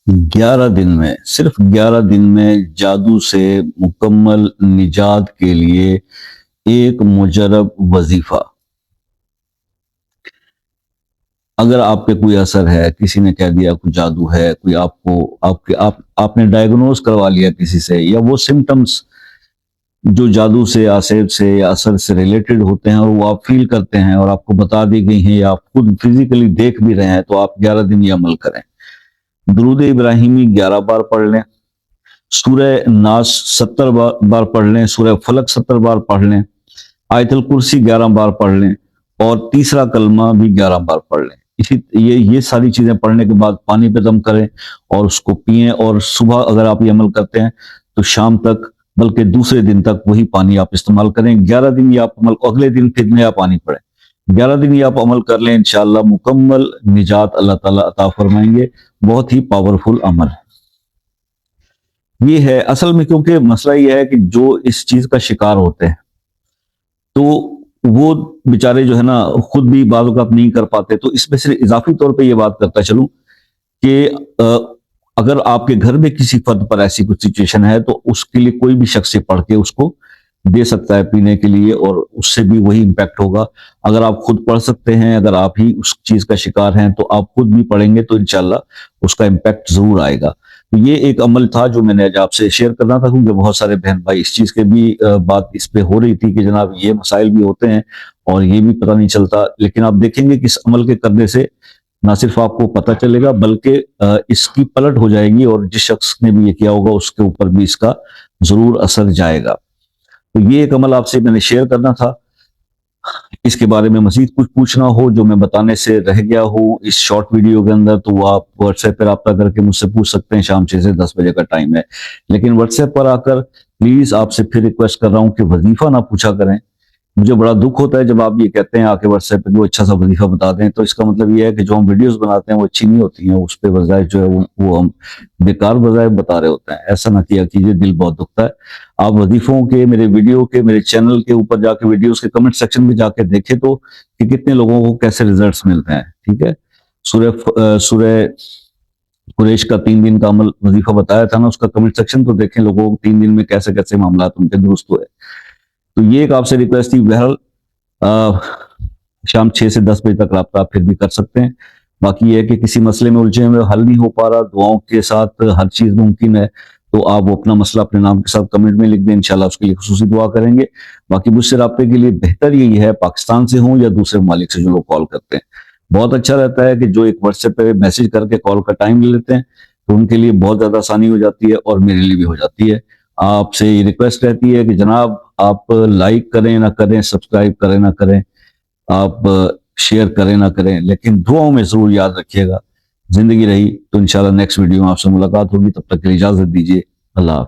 11 दिन में, सिर्फ 11 दिन में जादू से मुकम्मल निजात के लिए एक मुजरब वजीफा। अगर आप पे कोई असर है, किसी ने कह दिया कोई जादू है, कोई आपने डायग्नोज करवा लिया किसी से, या वो सिम्टम्स जो जादू से, आसेब से या असर से रिलेटेड होते हैं और वो आप फील करते हैं और आपको बता दी गई हैं या आप खुद फिजिकली देख भी रहे हैं, तो आप 11 दिन ये अमल करें। दुरूद इब्राहिमी 11 बार पढ़ लें, सूरह नास 70 बार पढ़ लें, सूरह फलक 70 बार पढ़ लें, आयतुल कुर्सी 11 बार पढ़ लें और तीसरा कलमा भी 11 बार पढ़ लें। ये सारी चीजें पढ़ने के बाद पानी पे दम करें और उसको पिएं, और सुबह अगर आप ये अमल करते हैं तो शाम तक, बल्कि दूसरे दिन तक वही पानी आप इस्तेमाल करें। 11 दिन ये आप अमल, अगले दिन फिर नया पानी पड़े, 11 दिन ये आप अमल कर लें, इंशाअल्लाह मुकम्मल निजात अल्लाह ताला अता फरमाएंगे। बहुत ही पावरफुल अमल ये है असल में, क्योंकि मसला ये है कि जो इस चीज का शिकार होते हैं तो वो बेचारे जो है ना खुद भी बाज़ औक़ात नहीं कर पाते। तो इसमें सिर्फ इजाफी तौर पे ये बात करता चलूं कि अगर आपके घर में किसी फर्द पर ऐसी कुछ सिचुएशन है तो उसके लिए कोई भी शख्स पढ़ के उसको दे सकता है पीने के लिए, और उससे भी वही इंपैक्ट होगा। अगर आप खुद पढ़ सकते हैं, अगर आप ही उस चीज का शिकार हैं, तो आप खुद भी पढ़ेंगे तो इंशाल्लाह उसका इंपैक्ट जरूर आएगा। तो ये एक अमल था जो मैंने आज आपसे शेयर करना था, क्योंकि बहुत सारे बहन भाई इस चीज के भी बात इस पे हो रही थी कि जनाब ये मसाइल भी होते हैं और ये भी पता नहीं चलता। लेकिन आप देखेंगे कि इस अमल के करने से ना सिर्फ आपको पता चलेगा बल्कि इसकी पलट हो जाएगी, और जिस शख्स ने भी ये किया होगा उसके ऊपर भी इसका जरूर असर जाएगा। तो ये एक अमल आपसे मैंने शेयर करना था। इसके बारे में मजीद कुछ पूछना हो जो मैं बताने से रह गया हूँ इस शॉर्ट वीडियो के अंदर, तो वो आप व्हाट्सएप पर रब्ता करके मुझसे पूछ सकते हैं। शाम 6 से 10 बजे का टाइम है, लेकिन व्हाट्सएप पर आकर प्लीज आपसे फिर रिक्वेस्ट कर रहा हूँ कि वजीफा ना पूछा करें। मुझे बड़ा दुख होता है जब आप ये कहते हैं आके व्हाट्सएप पे वो अच्छा सा वजीफा बता दें, तो इसका मतलब ये है कि जो हम वीडियोस बनाते हैं वो अच्छी नहीं होती हैं, उस पे वज़ाइफ जो है वो हम बेकार वज़ाइफ बता रहे होते हैं। ऐसा ना किया कीजिए, दिल बहुत दुखता है। आप वजीफों के, मेरे वीडियो के, मेरे चैनल के ऊपर जाके वीडियोस के कमेंट सेक्शन में जाके देखें तो कि कितने लोगों को कैसे रिजल्ट मिलते हैं। ठीक है, सूरह कुरैश का 3 दिन का अमल वजीफा बताया था ना, उसका कमेंट सेक्शन तो देखें, लोगों को 3 दिन में कैसे कैसे मामला उनके दुरुस्त हुए। तो ये एक आपसे रिक्वेस्ट थी। बहरहाल शाम 6 से 10 बजे तक रब्ता आप फिर भी कर सकते हैं। बाकी ये है कि किसी मसले में उलझे हुए, हल नहीं हो पा रहा, दुआओं के साथ हर चीज मुमकिन है, तो आप वो अपना मसला अपने नाम के साथ कमेंट में लिख दें, इंशाल्लाह उसके लिए खुसूसी दुआ करेंगे। बाकी मुझसे रब्ते के लिए बेहतर यही है, पाकिस्तान से हों या दूसरे ममालिक से जो लोग कॉल करते हैं, बहुत अच्छा रहता है कि जो एक व्हाट्सएप पे मैसेज करके कॉल का टाइम ले लेते हैं, तो उनके लिए बहुत ज्यादा आसानी हो जाती है और मेरे लिए भी हो जाती है। आपसे ये रिक्वेस्ट रहती है कि जनाब आप लाइक करें ना करें, सब्सक्राइब करें ना करें, आप शेयर करें ना करें, लेकिन दुआओं में जरूर याद रखिएगा। जिंदगी रही तो इंशाल्लाह नेक्स्ट वीडियो में आपसे मुलाकात होगी। तब तक के लिए इजाजत दीजिए। अल्लाह।